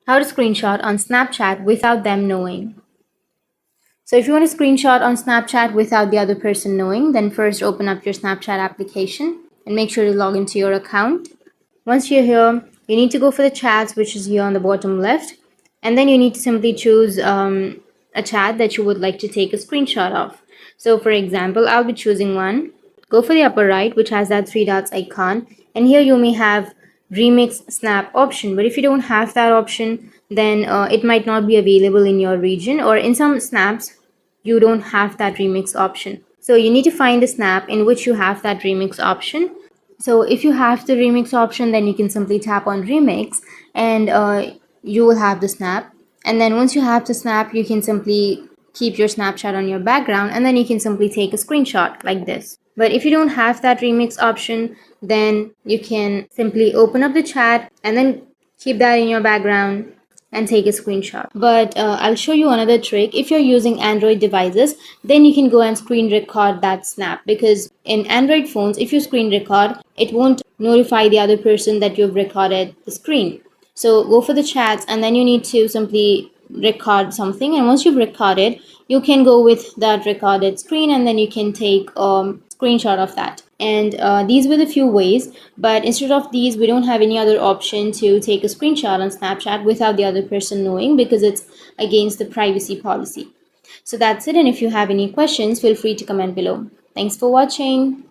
How to screenshot on Snapchat without them knowing. So if you want to screenshot on Snapchat without the other person knowing, then first open up your Snapchat application and make sure to log into your account. Once you're here, you need to go for the chats, which is here on the bottom left, and then you need to simply choose a chat that you would like to take a screenshot of. So for example, I'll be choosing one. Go for the upper right, which has that three dots icon, and here you may have remix snap option, but if you don't have that option, then it might not be available in your region, or in some snaps you don't have that remix option. So you need to find the snap in which you have that remix option. So if you have the remix option, then you can simply tap on remix, and you will have the snap. And then once you have the snap, you can simply keep your Snapchat on your background, and then you can simply take a screenshot like this. But if you don't have that remix option, then you can simply open up the chat and then keep that in your background and take a screenshot. But I'll show you another trick. If you're using Android devices, then you can go and screen record that snap, because in Android phones, if you screen record, it won't notify the other person that you've recorded the screen. So go for the chats, and then you need to simply record something, and once you've recorded, you can go with that recorded screen, and then you can take screenshot of that. And these were the few ways, but instead of these, we don't have any other option to take a screenshot on Snapchat without the other person knowing, because it's against the privacy policy. So that's it, and if you have any questions, feel free to comment below. Thanks for watching.